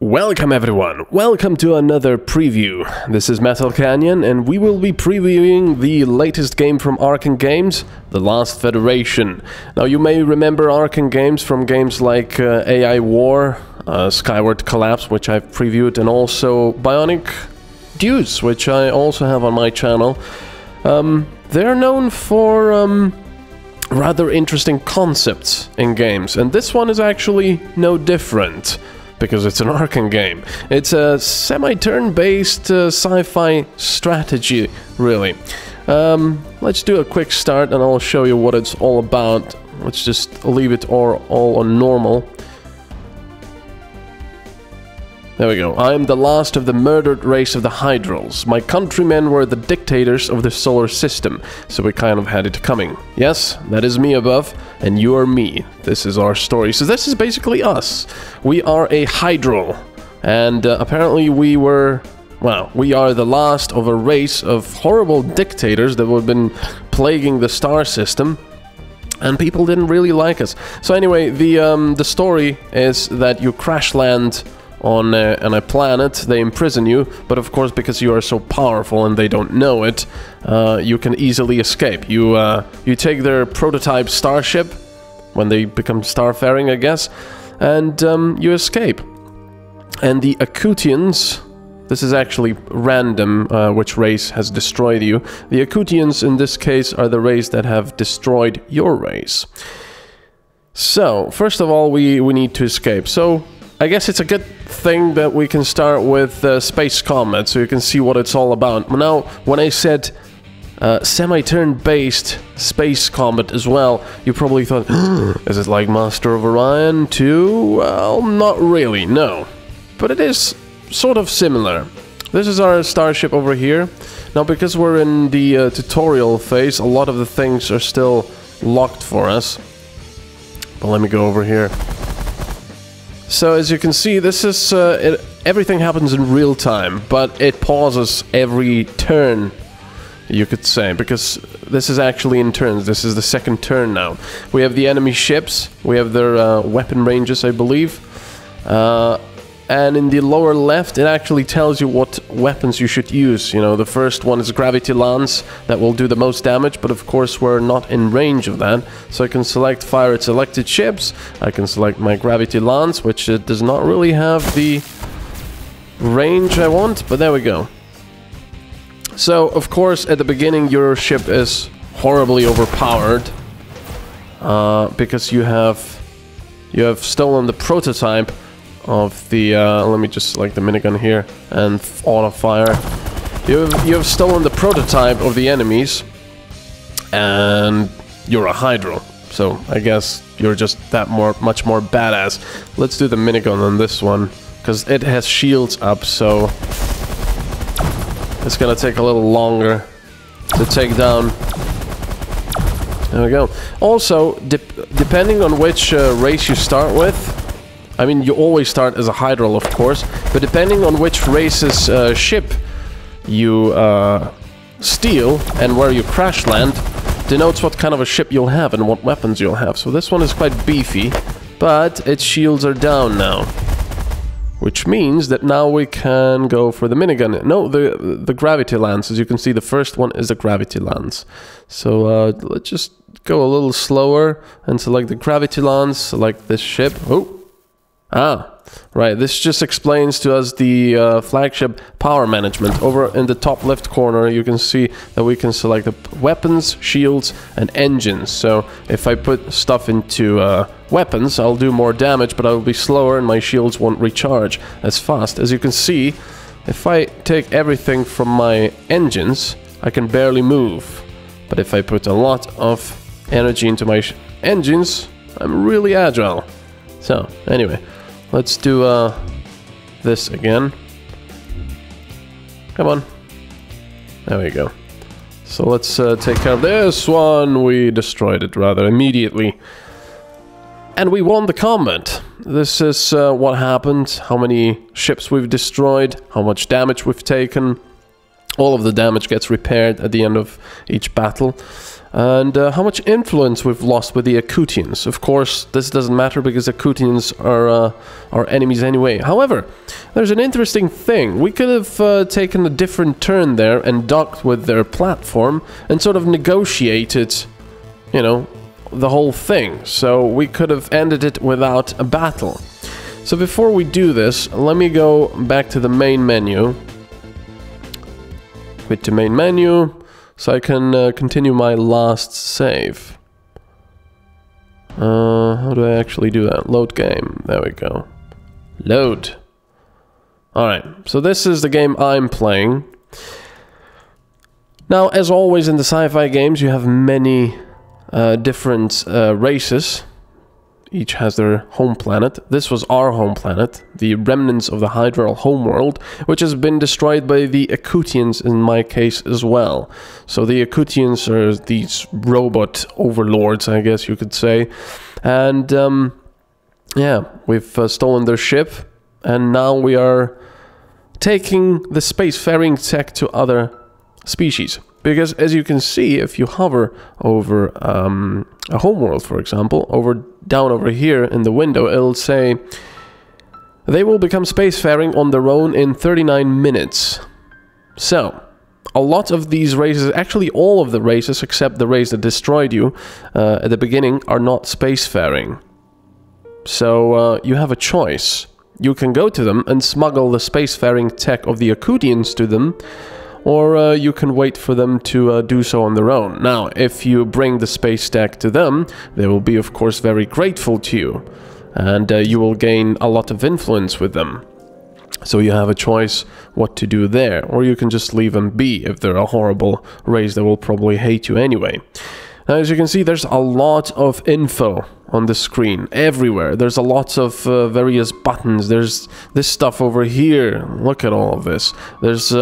Welcome everyone, welcome to another preview. This is MetalCanyon and we will be previewing the latest game from Arcen Games, The Last Federation. Now you may remember Arcen Games from games like AI War, Skyward Collapse, which I've previewed, and also Bionic Deuce, which I also have on my channel. They're known for rather interesting concepts in games, and this one is actually no different. Because it's an Arcen game. It's a semi-turn-based sci-fi strategy, really. Let's do a quick start and I'll show you what it's all about. Let's just leave it all on normal. There we go. I am the last of the murdered race of the Hydrals. My countrymen were the dictators of the solar system, so we kind of had it coming. Yes, that is me above, and you are me. This is our story. So this is basically us. We are a Hydral, and apparently we are the last of a race of horrible dictators that have been plaguing the star system. And people didn't really like us. So anyway, the story is that you crash land on a planet, they imprison you, but of course because you are so powerful and they don't know it, you can easily escape. You take their prototype starship, when they become starfaring I guess, and you escape. And the Acutians, this is actually random which race has destroyed you. The Acutians in this case are the race that have destroyed your race. So, first of all we need to escape. So I guess it's a good thing that we can start with space combat, so you can see what it's all about. Now, when I said semi-turn-based space combat as well, you probably thought, is it like Master of Orion 2? Well, not really, no. But it is sort of similar. This is our starship over here. Now, because we're in the tutorial phase, a lot of the things are still locked for us. But let me go over here. So as you can see, this is everything happens in real time, but it pauses every turn, you could say, because this is actually in turns. This is the second turn now. We have the enemy ships, we have their weapon ranges, I believe, and in the lower left it actually tells you what weapons you should use. You know, the first one is gravity lance, that will do the most damage, but of course we're not in range of that, so I can select fire at selected ships. I can select my gravity lance, which does not really have the range I want, but there we go. So of course at the beginning your ship is horribly overpowered because you have stolen the prototype of the let me just select the minigun here and auto fire. You have stolen the prototype of the enemies, and you're a Hydral, so I guess you're just that much more badass. Let's do the minigun on this one because it has shields up, so it's gonna take a little longer to take down. There we go. Also, depending on which race you start with, I mean, you always start as a Hydral, of course, but depending on which race's ship you steal and where you crash land, denotes what kind of a ship you'll have and what weapons you'll have. So this one is quite beefy, but its shields are down now. Which means that now we can go for the minigun. No, the gravity lance. As you can see, the first one is a gravity lance. So let's just go a little slower and select the gravity lance, select this ship. Oh! Ah, right, this just explains to us the flagship power management. Over in the top left corner you can see that we can select the weapons, shields and engines. So if I put stuff into weapons, I'll do more damage, but I'll be slower and my shields won't recharge as fast. As you can see, if I take everything from my engines, I can barely move. But if I put a lot of energy into my engines, I'm really agile. So, anyway. Let's do this again. Come on. There we go. So let's take care of this one. We destroyed it rather immediately. And we won the combat. This is what happened, how many ships we've destroyed, how much damage we've taken. All of the damage gets repaired at the end of each battle. And how much influence we've lost with the Acutians. Of course, this doesn't matter because Acutians are enemies anyway. However, there's an interesting thing. We could have taken a different turn there and docked with their platform and sort of negotiated, you know, the whole thing. So we could have ended it without a battle. So before we do this, let me go back to the main menu. Quit to main menu. So I can continue my last save. How do I actually do that? Load game. There we go. Load. Alright, so this is the game I'm playing. Now, as always in the sci-fi games, you have many different races. Each has their home planet. This was our home planet, the remnants of the Hydral homeworld, which has been destroyed by the Acutians in my case as well. So the Acutians are these robot overlords, I guess you could say. And yeah, we've stolen their ship, and now we are taking the spacefaring tech to other species. Because as you can see, if you hover over a homeworld, for example, down over here in the window, it'll say they will become spacefaring on their own in 39 minutes. So, a lot of these races, actually all of the races except the race that destroyed you at the beginning, are not spacefaring. So you have a choice. You can go to them and smuggle the spacefaring tech of the Acutians to them, or you can wait for them to do so on their own. Now, if you bring the space tech to them, they will be, of course, very grateful to you, and you will gain a lot of influence with them. So you have a choice what to do there, or you can just leave them be if they're a horrible race that will probably hate you anyway. Now, as you can see, there's a lot of info on the screen everywhere. There's a lot of various buttons. There's this stuff over here. Look at all of this. There's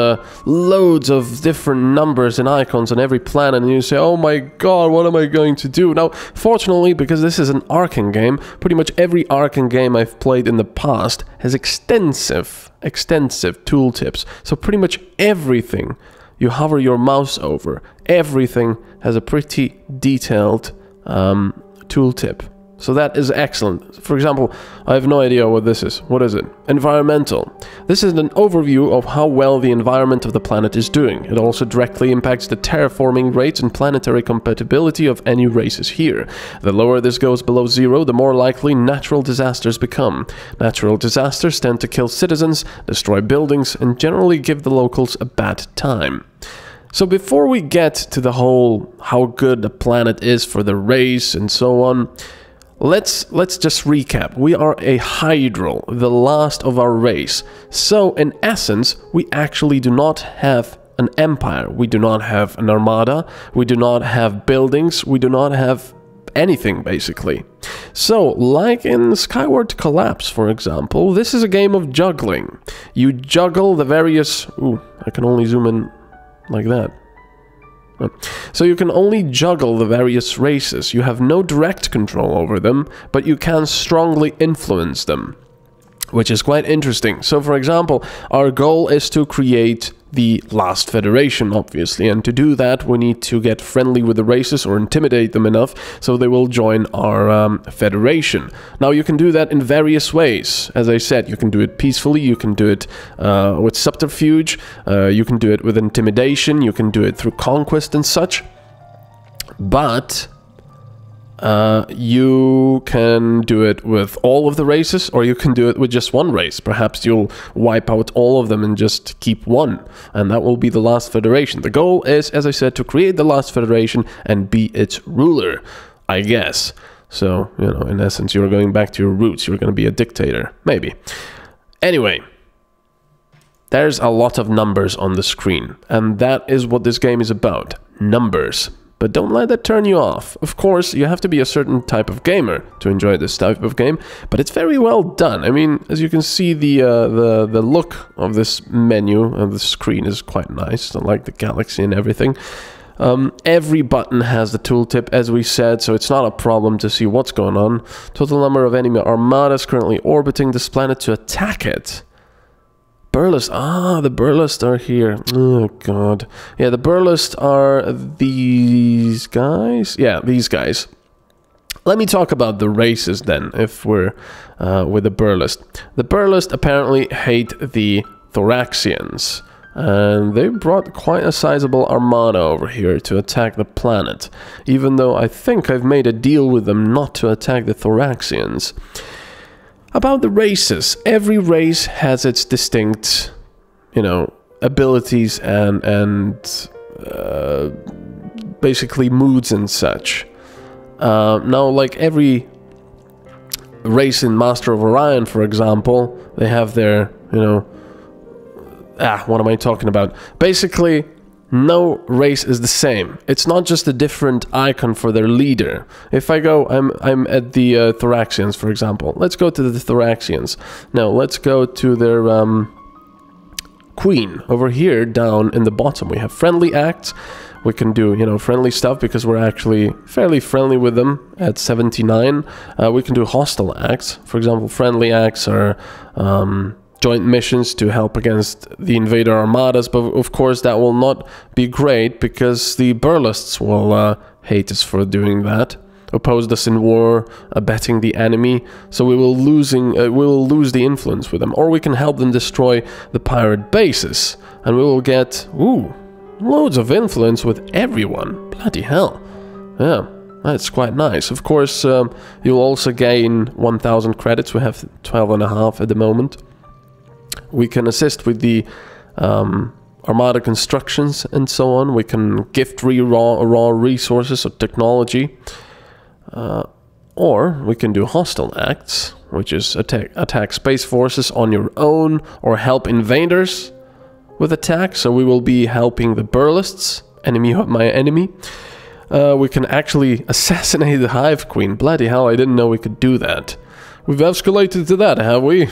loads of different numbers and icons on every planet, and you say, oh my god, what am I going to do? Now, fortunately, because this is an Arcen game, pretty much every Arcen game I've played in the past has extensive tooltips. So pretty much everything you hover your mouse over, everything has a pretty detailed tooltip. So that is excellent. For example, I have no idea what this is. What is it? Environmental. This is an overview of how well the environment of the planet is doing. It also directly impacts the terraforming rates and planetary compatibility of any races here. The lower this goes below zero, the more likely natural disasters become. Natural disasters tend to kill citizens, destroy buildings, and generally give the locals a bad time. So before we get to the whole how good the planet is for the race and so on, let's just recap. We are a Hydral, the last of our race. So in essence, we actually do not have an empire. We do not have an armada. We do not have buildings. We do not have anything, basically. So, like in Skyward Collapse, for example, this is a game of juggling. You juggle the various... Ooh, I can only zoom in like that. So you can only juggle the various races. You have no direct control over them, but you can strongly influence them, which is quite interesting. So, for example, our goal is to create the last federation, obviously, and to do that we need to get friendly with the races or intimidate them enough so they will join our federation. Now, you can do that in various ways. As I said, you can do it peacefully, you can do it with subterfuge, you can do it with intimidation, you can do it through conquest and such, but you can do it with all of the races, or you can do it with just one race. Perhaps you'll wipe out all of them and just keep one, and that will be the last federation. The goal is, as I said, to create the last federation and be its ruler, I guess. So, you know, in essence, you're going back to your roots. You're going to be a dictator, maybe. Anyway, there's a lot of numbers on the screen, and that is what this game is about. Numbers. But don't let that turn you off. Of course, you have to be a certain type of gamer to enjoy this type of game, but it's very well done. I mean, as you can see, the look of this menu of the screen is quite nice. I like the galaxy and everything. Every button has the tooltip, as we said, so it's not a problem to see what's going on. Total number of enemy armadas currently orbiting this planet to attack it. Burlist. Ah, the Burlist are here. Oh, God. Yeah, the Burlist are these guys. Yeah, these guys. Let me talk about the races then, if we're with the Burlist. The Burlist apparently hate the Thoraxians. And they brought quite a sizable armada over here to attack the planet. Even though I think I've made a deal with them not to attack the Thoraxians. About the races, every race has its distinct, you know, abilities and basically moods and such. Now, like every race in Master of Orion, for example, they have their, you know... what am I talking about? Basically, no race is the same. It's not just a different icon for their leader. If I go, I'm at the Thoraxians, for example. Let's go to the Thoraxians. Now, let's go to their queen. Over here, down in the bottom, we have friendly acts. We can do, you know, friendly stuff because we're actually fairly friendly with them at 79. We can do hostile acts. For example, friendly acts are joint missions to help against the invader armadas, but of course that will not be great because the Burlists will hate us for doing that. Opposed us in war, abetting the enemy, so we will lose the influence with them. Or we can help them destroy the pirate bases, and we will get, loads of influence with everyone. Bloody hell. Yeah, that's quite nice. Of course, you'll also gain 1,000 credits. We have 12.5 at the moment. We can assist with the armada constructions and so on. We can gift raw resources or technology. Or we can do hostile acts, which is attack space forces on your own or help invaders with attack. So we will be helping the Burlists, enemy of my enemy. We can actually assassinate the Hive Queen. Bloody hell, I didn't know we could do that. We've escalated to that, have we?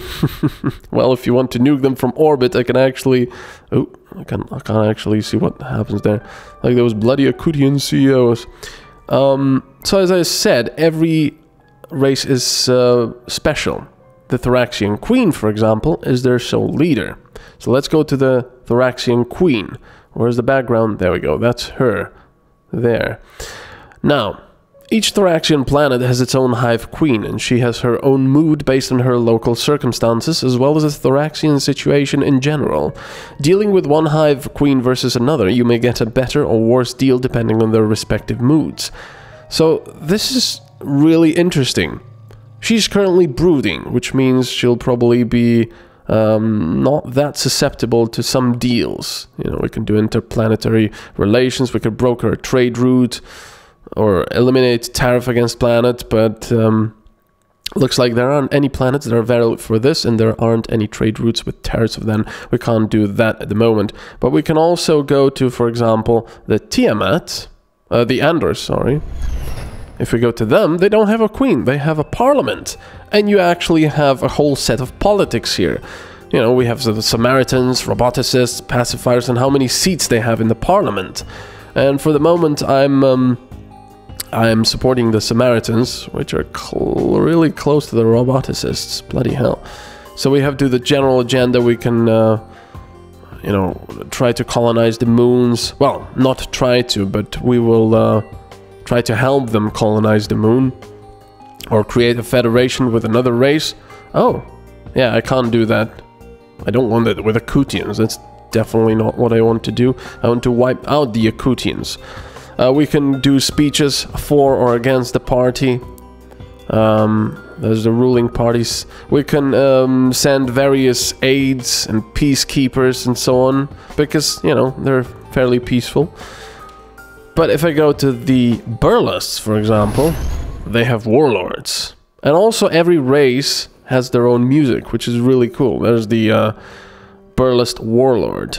Well, if you want to nuke them from orbit, I can actually... Oh, I can't actually see what happens there. Like those bloody Akutian CEOs. So as I said, every race is special. The Thoraxian Queen, for example, is their sole leader. So let's go to the Thoraxian Queen. Where's the background? There we go. That's her. There. Now, each Thoraxian planet has its own Hive Queen, and she has her own mood based on her local circumstances, as well as the Thoraxian situation in general. Dealing with one Hive Queen versus another, you may get a better or worse deal depending on their respective moods. So this is really interesting. She's currently brooding, which means she'll probably be not that susceptible to some deals. You know, we can do interplanetary relations, we could broker a trade route, or eliminate tariff against planet, but looks like there aren't any planets that are valid for this, and there aren't any trade routes with tariffs, then we can't do that at the moment. But we can also go to, for example, the Tiamat, the Andors, sorry. If we go to them, they don't have a queen, they have a parliament. And you actually have a whole set of politics here. You know, we have the Samaritans, roboticists, pacifiers, and how many seats they have in the parliament. And for the moment, I'm supporting the Samaritans, which are really close to the roboticists. Bloody hell. So we have to do the general agenda. We can, you know, try to colonize the moons. Well, not try to, but we will try to help them colonize the moon. Or create a federation with another race. Oh, yeah, I can't do that. I don't want it with Akutians. That's definitely not what I want to do. I want to wipe out the Akutians. We can do speeches for or against the party. There's the ruling parties. We can send various aides and peacekeepers and so on, because, you know, they're fairly peaceful. But if I go to the Burlists, for example, they have warlords. And also every race has their own music, which is really cool. There's the Burlist warlord.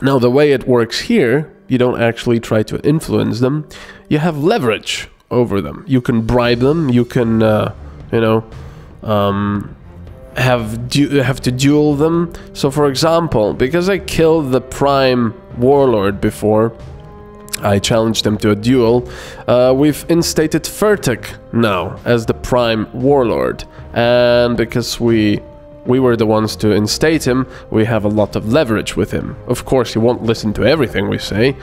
Now, the way it works here, you don't actually try to influence them. You have leverage over them. You can bribe them. You can, you know, have to duel them. So, for example, because I killed the Prime Warlord before, I challenged them to a duel. We've instated Furtick now as the Prime Warlord. And because we we were the ones to instate him, we have a lot of leverage with him. Of course, he won't listen to everything we say,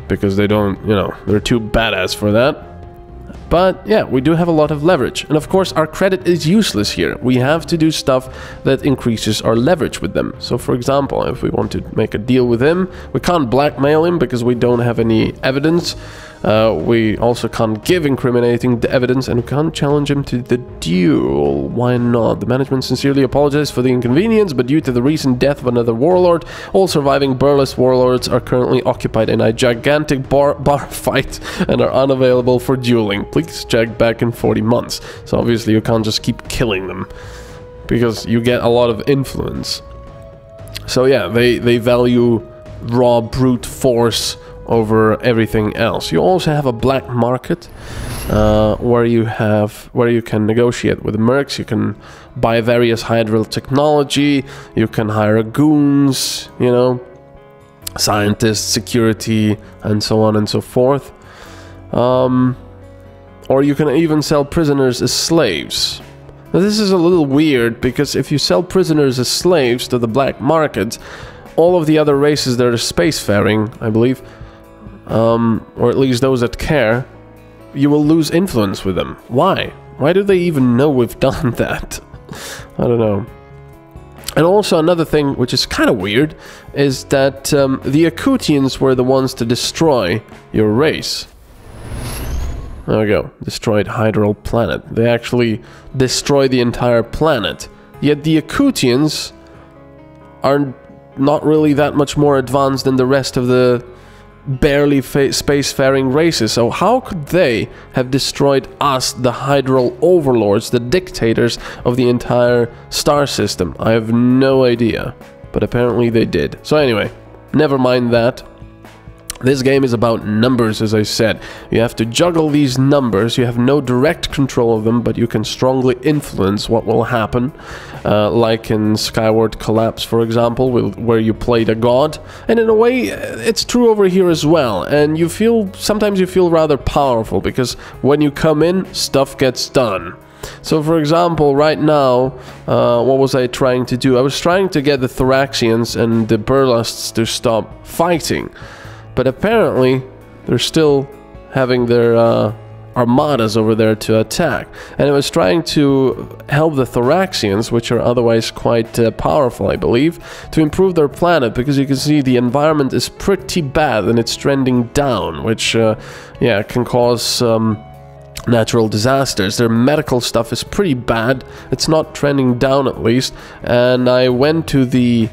because they don't, you know, they're too badass for that. But yeah, we do have a lot of leverage. And of course, our credit is useless here. We have to do stuff that increases our leverage with them. So for example, if we want to make a deal with him, we can't blackmail him because we don't have any evidence. We also can't give incriminating evidence, and we can't challenge him to the duel. Why not? The management sincerely apologizes for the inconvenience, but due to the recent death of another warlord, all surviving burlesque warlords are currently occupied in a gigantic bar fight and are unavailable for dueling. Please check back in 40 months. So obviously you can't just keep killing them, because you get a lot of influence. So yeah, they value raw brute force over everything else. You also have a black market where you can negotiate with the mercs. You can buy various Hydral technology. You can hire goons, you know, scientists, security, and so on and so forth. Or you can even sell prisoners as slaves. Now, this is a little weird, because if you sell prisoners as slaves to the black market, all of the other races that are spacefaring, I believe, or at least those that care, you will lose influence with them. Why? Why do they even know we've done that? I don't know. And also another thing, which is kind of weird, is that the Akutians were the ones to destroy your race. There we go. Destroyed Hydral planet. They actually destroy the entire planet. Yet the Akutians are not really that much more advanced than the rest of the barely spacefaring races. So how could they have destroyed us, the Hydral overlords, the dictators of the entire star system? I have no idea, but apparently they did. So anyway, never mind that. This game is about numbers, as I said. You have to juggle these numbers. You have no direct control of them, but you can strongly influence what will happen. Like in Skyward Collapse, for example, where you played a god. And in a way, it's true over here as well. And you feel, sometimes you feel rather powerful, because when you come in, stuff gets done. So for example, right now, what was I trying to do? I was trying to get the Thoraxians and the Burlests to stop fighting. But apparently, they're still having their armadas over there to attack. And I was trying to help the Thoraxians, which are otherwise quite powerful, I believe, to improve their planet, because you can see the environment is pretty bad and it's trending down, which, yeah, can cause natural disasters. Their medical stuff is pretty bad. It's not trending down, at least. And I went to the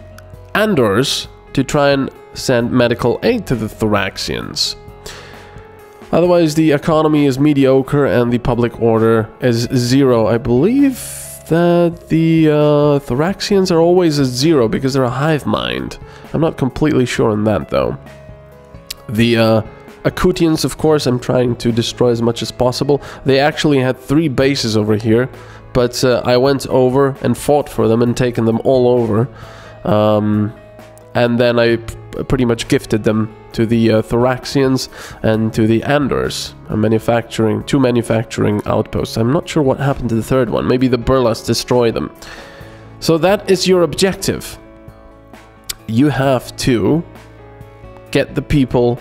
Andors to try and send medical aid to the Thoraxians. Otherwise, the economy is mediocre and the public order is 0. I believe that the Thoraxians are always at 0 because they're a hive mind. I'm not completely sure on that, though. The Akutians, of course, I'm trying to destroy as much as possible. They actually had 3 bases over here, but I went over and fought for them and taken them all over. And then I pretty much gifted them to the Thoraxians and to the Andors, two manufacturing outposts. I'm not sure what happened to the third one. Maybe the Burlas destroy them. So that is your objective. You have to get the people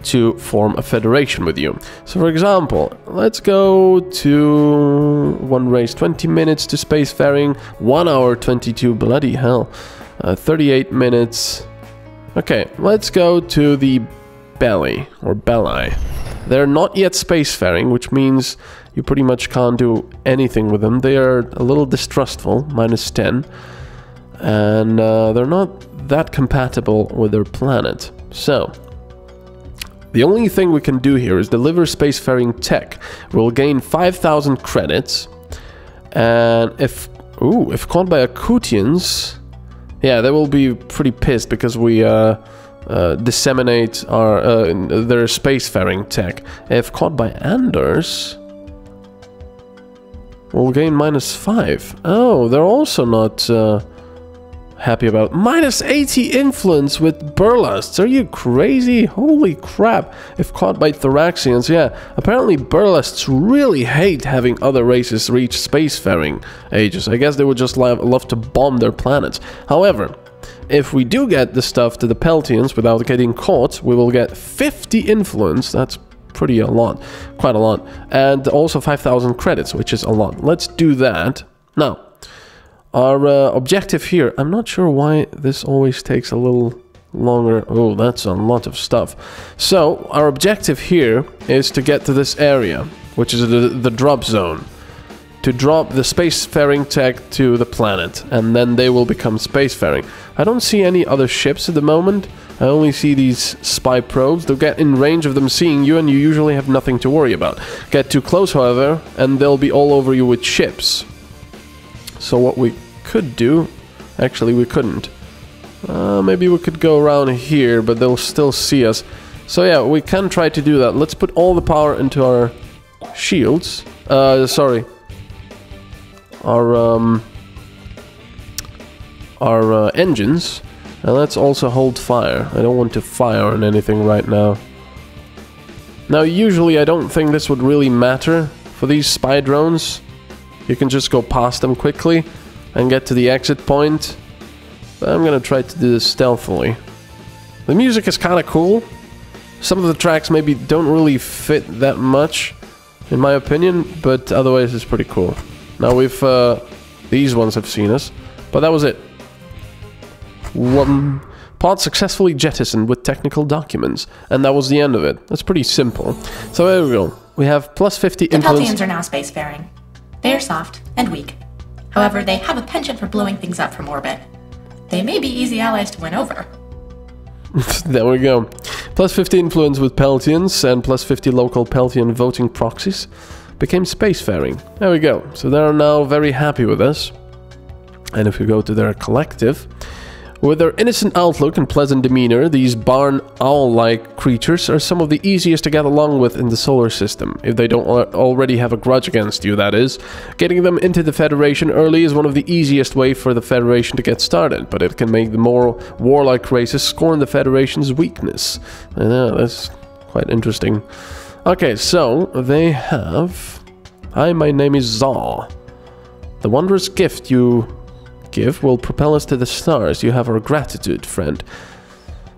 to form a federation with you. So for example, let's go to one race, 20 minutes to spacefaring, 1 hour 22, bloody hell. 38 minutes. Okay, let's go to the Belly, or Belli. They're not yet spacefaring, which means you pretty much can't do anything with them. They are a little distrustful, -10. And they're not that compatible with their planet. So, the only thing we can do here is deliver spacefaring tech. We'll gain 5,000 credits. And if caught by Akutians... yeah, they will be pretty pissed because we disseminate their spacefaring tech. If caught by Andors, we'll gain -5. Oh, they're also not happy about. Minus 80 influence with burlests. Are you crazy? Holy crap. If caught by Thoraxians, yeah. Apparently burlests really hate having other races reach spacefaring ages. I guess they would just love to bomb their planets. However, if we do get the stuff to the Peltians without getting caught, we will get 50 influence. That's pretty a lot. Quite a lot. And also 5,000 credits, which is a lot. Let's do that. Now, our objective here, I'm not sure why this always takes a little longer. Oh, that's a lot of stuff. So, our objective here is to get to this area, which is the drop zone. To drop the spacefaring tech to the planet, and then they will become spacefaring. I don't see any other ships at the moment. I only see these spy probes. They'll get in range of them seeing you, and you usually have nothing to worry about. Get too close, however, and they'll be all over you with ships. So what we could do... Actually, we couldn't. Maybe we could go around here, but they'll still see us. So yeah, we can try to do that. Let's put all the power into our shields. Sorry. Our engines. And let's also hold fire. I don't want to fire on anything right now. Now, usually I don't think this would really matter for these spy drones. You can just go past them quickly and get to the exit point. But I'm gonna try to do this stealthily. The music is kind of cool. Some of the tracks maybe don't really fit that much, in my opinion, but otherwise it's pretty cool. Now these ones have seen us, but that was it. One pod successfully jettisoned with technical documents, and that was the end of it. That's pretty simple. So there we go. We have plus 50 influence. The Peltians are now spacefaring. They are soft and weak. However, they have a penchant for blowing things up from orbit. They may be easy allies to win over. There we go. Plus 50 influence with Peltians and plus 50 local Peltian voting proxies became spacefaring. There we go. So they're now very happy with us. And if we go to their collective, with their innocent outlook and pleasant demeanor, these barn owl-like creatures are some of the easiest to get along with in the solar system, if they don't already have a grudge against you, that is. Getting them into the Federation early is one of the easiest ways for the Federation to get started, but it can make the more warlike races scorn the Federation's weakness. I know, that's quite interesting. Okay, so they have... Hi, my name is Zaw. The wondrous gift you give will propel us to the stars. You have our gratitude, friend.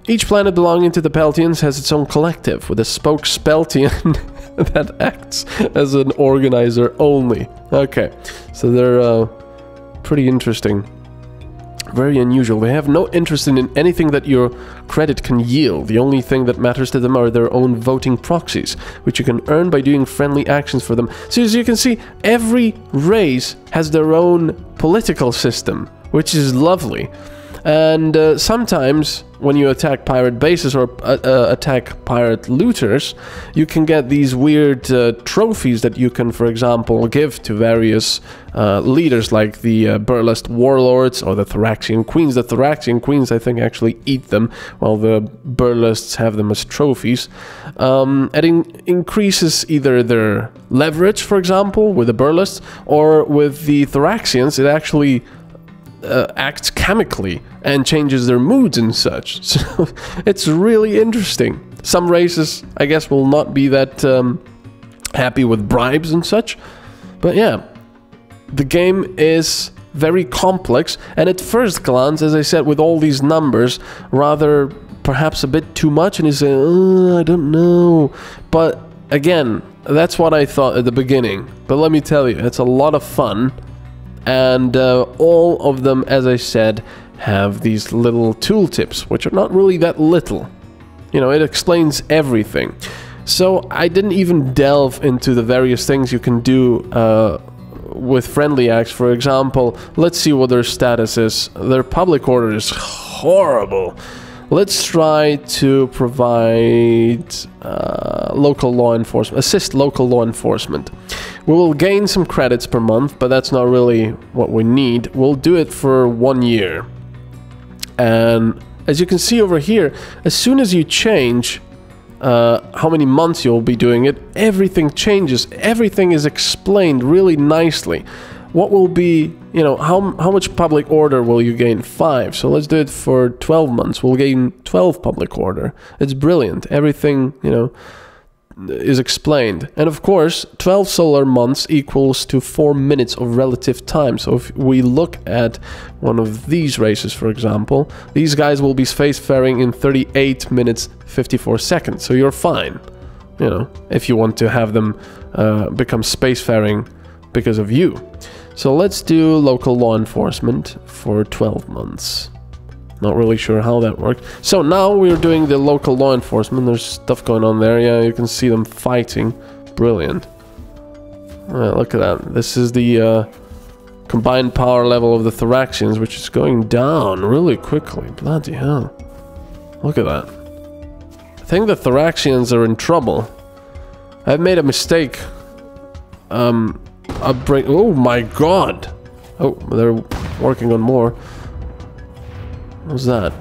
Each planet belonging to the Peltians has its own collective, with a spokes-Peltian that acts as an organizer only. Okay, so they're pretty interesting. Very unusual. They have no interest in anything that your credit can yield. The only thing that matters to them are their own voting proxies, which you can earn by doing friendly actions for them. So as you can see, every race has their own political system, which is lovely. And sometimes when you attack pirate bases or attack pirate looters, you can get these weird trophies that you can, for example, give to various leaders like the burlesque warlords or the Thoraxian queens. The Thoraxian queens, I think, actually eat them, while the burlesques have them as trophies. It increases either their leverage, for example, with the burlesques, or with the Thoraxians, it actually acts chemically and changes their moods and such. So it's really interesting. Some races, I guess, will not be that happy with bribes and such. But yeah, the game is very complex, and at first glance, as I said, with all these numbers, rather perhaps a bit too much, and you say, oh, I don't know. But again, that's what I thought at the beginning. But let me tell you, it's a lot of fun. And all of them, as I said, have these little tooltips, which are not really that little. You know, it explains everything. So I didn't even delve into the various things you can do with friendly acts. For example, let's see what their status is. Their public order is horrible. Let's try to provide local law enforcement, assist local law enforcement. We will gain some credits per month, but that's not really what we need. We'll do it for 1 year. And as you can see over here, as soon as you change how many months you'll be doing it, everything changes. Everything is explained really nicely. What will be, you know, how much public order will you gain? 5. So let's do it for 12 months. We'll gain 12 public order. It's brilliant. Everything, you know, is explained. And of course, 12 solar months equals to 4 minutes of relative time. So if we look at one of these races, for example, these guys will be spacefaring in 38 minutes 54 seconds. So you're fine, you know, if you want to have them become spacefaring because of you. So let's do local law enforcement for 12 months. Not really sure how that worked. So now we're doing the local law enforcement. There's stuff going on there. Yeah, you can see them fighting. Brilliant. Look at that. This is the combined power level of the Thoraxians, which is going down really quickly. Bloody hell. Look at that. I think the Thoraxians are in trouble. I've made a mistake. Oh my god. Oh, they're working on more. What's that?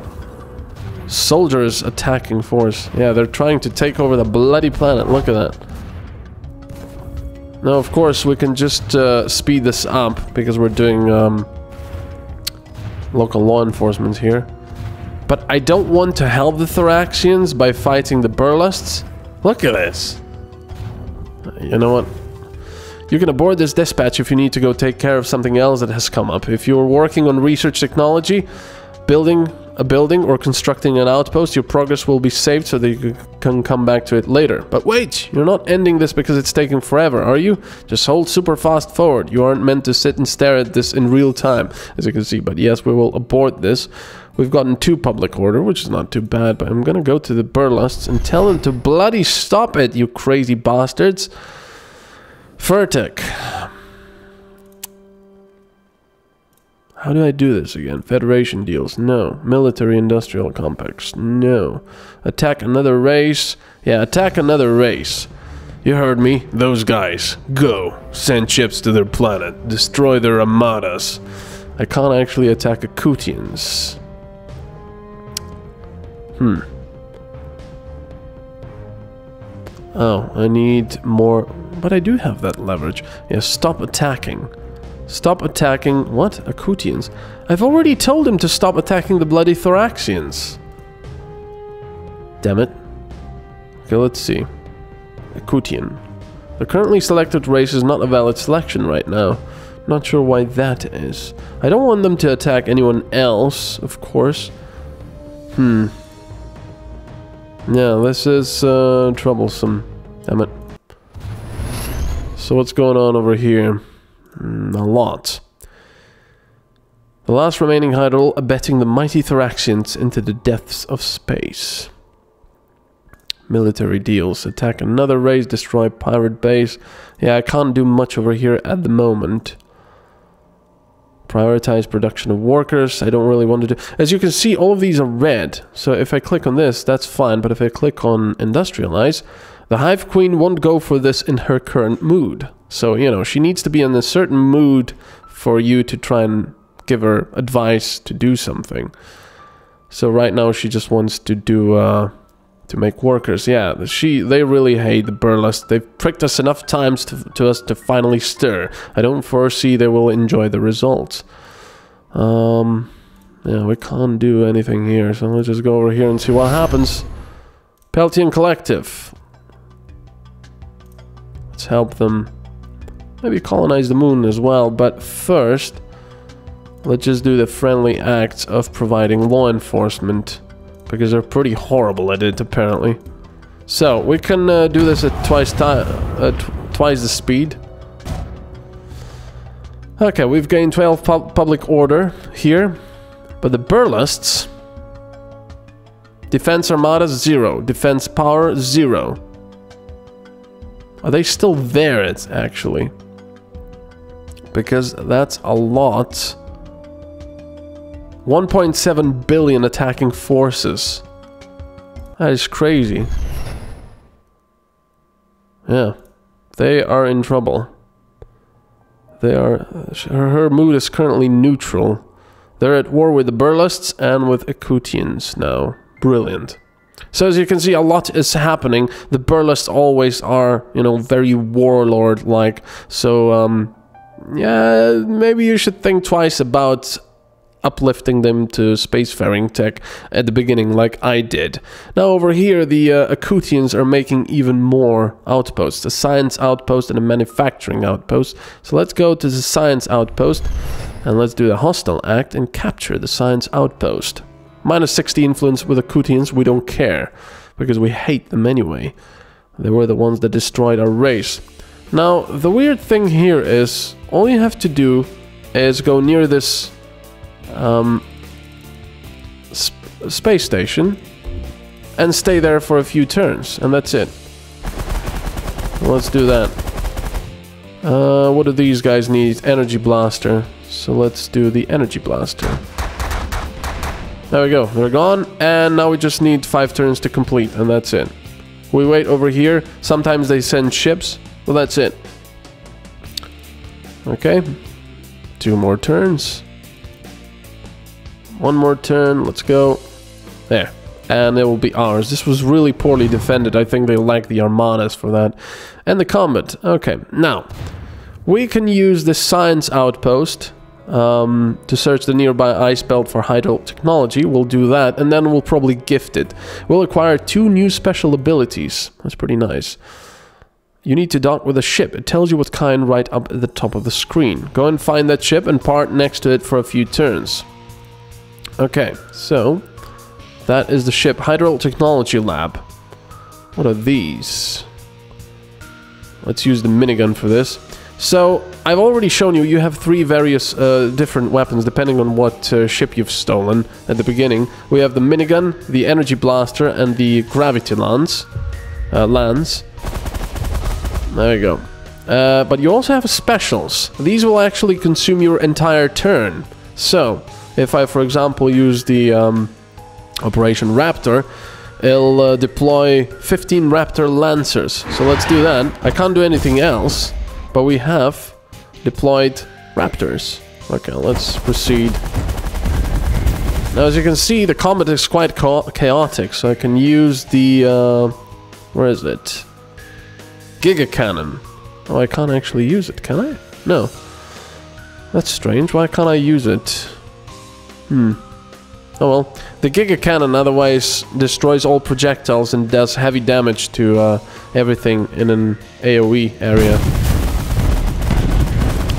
Soldiers attacking force. Yeah, they're trying to take over the bloody planet. Look at that. Now, of course, we can just speed this up because we're doing local law enforcement here. But I don't want to help the Thoraxians by fighting the Burlusts. Look at this. You know what? You can abort this dispatch if you need to go take care of something else that has come up. If you're working on research technology, building a building or constructing an outpost, your progress will be saved so that you can come back to it later. But wait, you're not ending this because it's taking forever, are you? Just hold super fast forward. You aren't meant to sit and stare at this in real time, as you can see. But yes, we will abort this. We've gotten 2 public order, which is not too bad, but I'm gonna go to the Burlusts and tell them to bloody stop it, you crazy bastards. Furtek. How do I do this again? Federation deals? No. Military industrial complex? No. Attack another race? Yeah, attack another race. You heard me. Those guys. Go. Send ships to their planet. Destroy their armadas. I can't actually attack Akutians. Oh, I need more... But I do have that leverage. Yeah, stop attacking. Stop attacking... What? Akutians? I've already told him to stop attacking the bloody Thoraxians. Damn it. Okay, let's see. Akutian. The currently selected race is not a valid selection right now. Not sure why that is. I don't want them to attack anyone else, of course. Yeah, this is troublesome. Damn it. So what's going on over here? A lot. The last remaining Hydral abetting the mighty Thoraxians into the depths of space. Military deals. Attack another race, destroy pirate base. Yeah, I can't do much over here at the moment. Prioritize production of workers. I don't really want to do... As you can see, all of these are red. So if I click on this, that's fine. But if I click on industrialize, the Hive Queen won't go for this in her current mood. So, you know, she needs to be in a certain mood for you to try and give her advice to do something. So right now she just wants to do... to make workers. Yeah, they really hate the Burlust. They've pricked us enough times to us to finally stir. I don't foresee they will enjoy the results. Yeah, we can't do anything here, so let's just go over here and see what happens. Peltian Collective. Let's help them maybe colonize the moon as well, but first, let's just do the friendly acts of providing law enforcement. Because they're pretty horrible at it, apparently. So, we can do this at twice the speed. Okay, we've gained 12 public order here. But the Burlusts... Defense Armada, 0. Defense Power, 0. Are they still there, actually? Because that's a lot... 1.7 billion attacking forces. That is crazy. Yeah. They are in trouble. They are... Her mood is currently neutral. They're at war with the Burlusts and with Akutians now. Brilliant. So as you can see, a lot is happening. The Burlusts always are, you know, very warlord-like. So, yeah, maybe you should think twice about uplifting them to spacefaring tech at the beginning like I did. Now over here the Akutians are making even more outposts, a science outpost and a manufacturing outpost. So let's go to the science outpost and let's do the hostile act and capture the science outpost. Minus 60 influence with Akutians, we don't care because we hate them anyway. They were the ones that destroyed our race. Now the weird thing here is all you have to do is go near this space station and stay there for a few turns, and that's it. Let's do that. What do these guys need? Energy blaster. So let's do the energy blaster. There we go, they're gone, and now we just need 5 turns to complete, and that's it. We wait over here. Sometimes they send ships. Well, that's it. Okay, 2 more turns. 1 more turn, let's go. There. And it will be ours. This was really poorly defended. I think they lack the armadas for that. And the combat. Okay, now. We can use the science outpost to search the nearby ice belt for hydral technology. We'll do that, and then we'll probably gift it. We'll acquire 2 new special abilities. That's pretty nice. You need to dock with a ship. It tells you what kind right up at the top of the screen. Go and find that ship and park next to it for a few turns. Okay, so that is the ship. Hydral Technology Lab. What are these? Let's use the minigun for this. So, I've already shown you, you have 3 various different weapons depending on what ship you've stolen at the beginning. We have the minigun, the energy blaster, and the gravity lance. There you go. But you also have specials. These will actually consume your entire turn. So, if I, for example, use the Operation Raptor, it'll deploy 15 Raptor Lancers. So let's do that. I can't do anything else, but we have deployed Raptors. Okay, let's proceed. Now, as you can see, the combat is quite chaotic, so I can use the... where is it? Giga Cannon. Oh, I can't actually use it, can I? No. That's strange. Why can't I use it? Oh well. The Giga Cannon otherwise destroys all projectiles and does heavy damage to everything in an AoE area.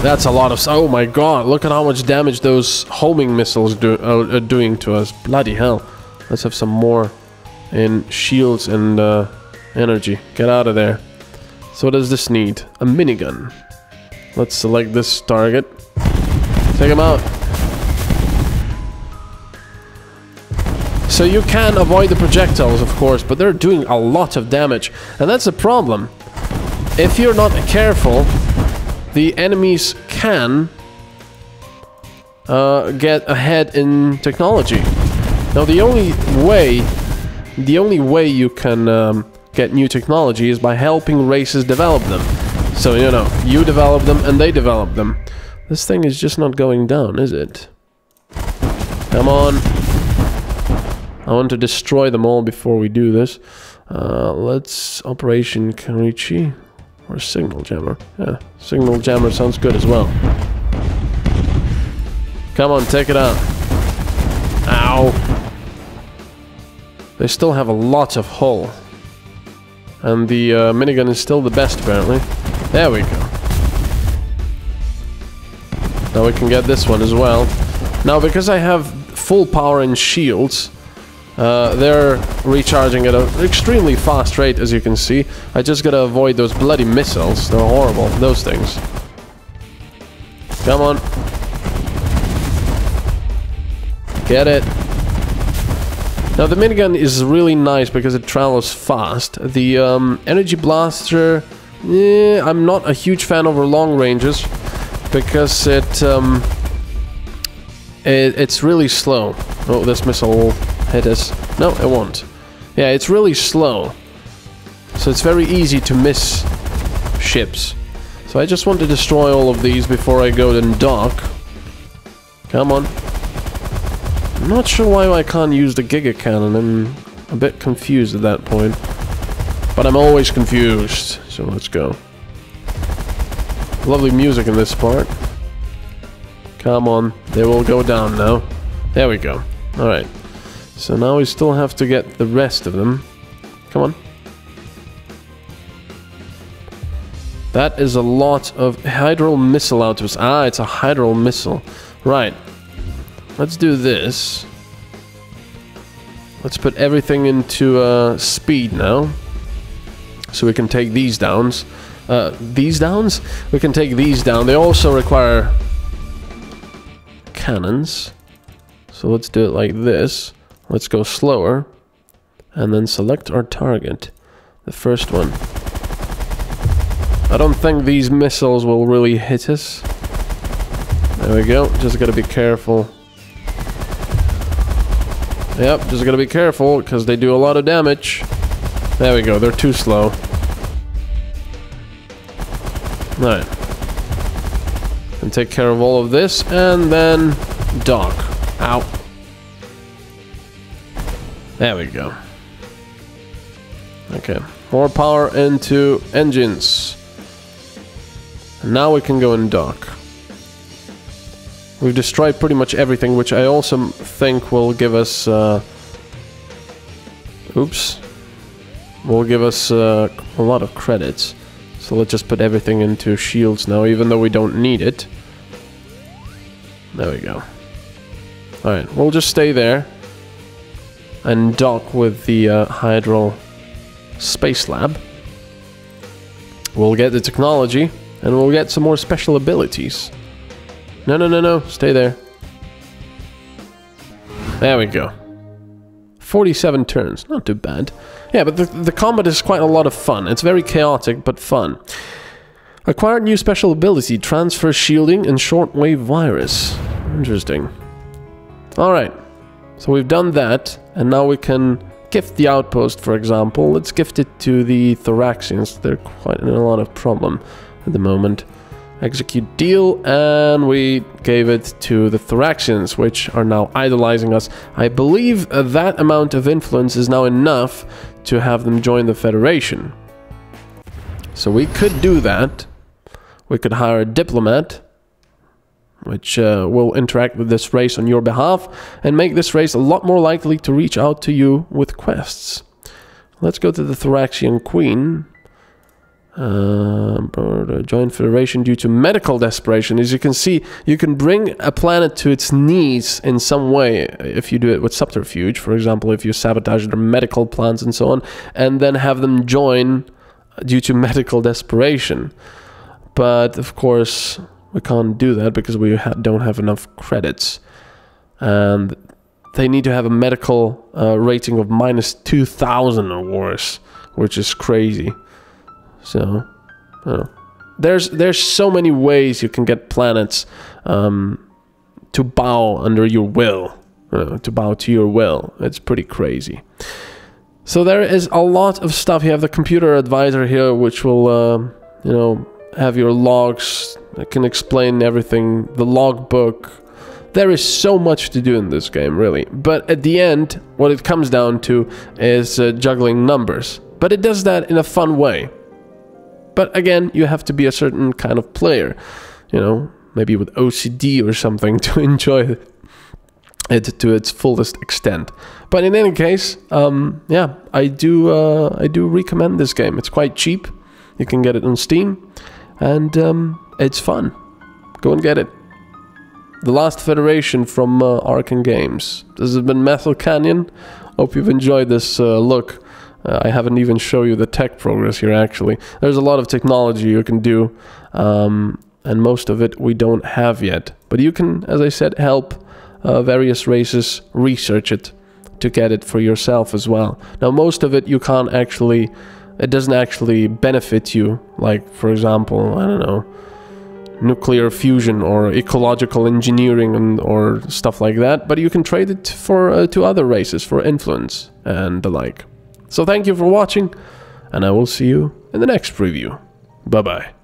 That's a lot of... Oh my god, look at how much damage those homing missiles are doing to us. Bloody hell. Let's have some more in shields and energy. Get out of there. So what does this need? A minigun. Let's select this target. Take him out. So you can avoid the projectiles, of course, but they're doing a lot of damage. And that's a problem. If you're not careful, the enemies can get ahead in technology. Now the only way you can get new technology is by helping races develop them. So, you know, you develop them and they develop them. This thing is just not going down, is it? Come on. I want to destroy them all before we do this. Let's Operation Karichi or Signal Jammer. Yeah, Signal Jammer sounds good as well. Come on, take it out. Ow. They still have a lot of hull. And the minigun is still the best, apparently. There we go. Now we can get this one as well. Now, because I have full power and shields, they're recharging at an extremely fast rate, as you can see. I just gotta avoid those bloody missiles. They're horrible, those things. Come on. Get it. Now the minigun is really nice because it travels fast. The energy blaster, I'm not a huge fan over long ranges because it's really slow. Oh, this missile will hit us. No, it won't. Yeah, it's really slow. So it's very easy to miss ships. So I just want to destroy all of these before I go and dock. Come on. I'm not sure why I can't use the Giga Cannon. I'm a bit confused at that point. But I'm always confused. So let's go. Lovely music in this part. Come on, they will go down now. There we go. Alright. So now we still have to get the rest of them. Come on. That is a lot of Hydral missile outposts. Ah, it's a Hydral missile. Right. Let's do this. Let's put everything into speed now. So we can take these downs. These downs? We can take these down. They also require cannons. So let's do it like this. Let's go slower. And then select our target. The first one. I don't think these missiles will really hit us. There we go. Just gotta be careful. Yep, just gotta be careful because they do a lot of damage. There we go. They're too slow. Alright. And take care of all of this and then dock. Ow. There we go. Okay. More power into engines. And now we can go and dock. We've destroyed pretty much everything, which I also think will give us... oops. Will give us a lot of credits. So let's just put everything into shields now, even though we don't need it. There we go. Alright, we'll just stay there. And dock with the Hydral Space Lab. We'll get the technology. And we'll get some more special abilities. No, no, no, no. Stay there. There we go. 47 turns. Not too bad. Yeah, but the combat is quite a lot of fun. It's very chaotic, but fun. Acquired new special ability. Transfer shielding and shortwave virus. Interesting. Alright. So we've done that. And now we can gift the outpost, for example. Let's gift it to the Thoraxians. They're quite in a lot of problem at the moment. Execute deal, and we gave it to the Thoraxians, which are now idolizing us. I believe that amount of influence is now enough to have them join the Federation. So we could do that. We could hire a diplomat, which will interact with this race on your behalf, and make this race a lot more likely to reach out to you with quests. Let's go to the Thoraxian Queen. Join Federation due to medical desperation. As you can see, you can bring a planet to its knees in some way if you do it with subterfuge. For example, if you sabotage their medical plans and so on, and then have them join due to medical desperation. But of course, we can't do that because we don't have enough credits. And they need to have a medical rating of -2,000 or worse, which is crazy. So, there's so many ways you can get planets to bow under your will, to bow to your will. It's pretty crazy. So there is a lot of stuff. You have the computer advisor here, which will, you know, have your logs. It can explain everything. The logbook. There is so much to do in this game, really. But at the end, what it comes down to is juggling numbers. But it does that in a fun way. But again, you have to be a certain kind of player, you know, maybe with OCD or something to enjoy it to its fullest extent. But in any case, yeah, I do recommend this game. It's quite cheap. You can get it on Steam, and it's fun. Go and get it. The Last Federation from Arcen Games. This has been MetalCanyon. Hope you've enjoyed this look. I haven't even shown you the tech progress here, actually. There's a lot of technology you can do, and most of it we don't have yet. But you can, as I said, help various races research it to get it for yourself as well. Now, most of it you can't actually... It doesn't actually benefit you, like, for example, I don't know, nuclear fusion or ecological engineering or stuff like that. But you can trade it for to other races for influence and the like. So thank you for watching, and I will see you in the next preview. Bye-bye.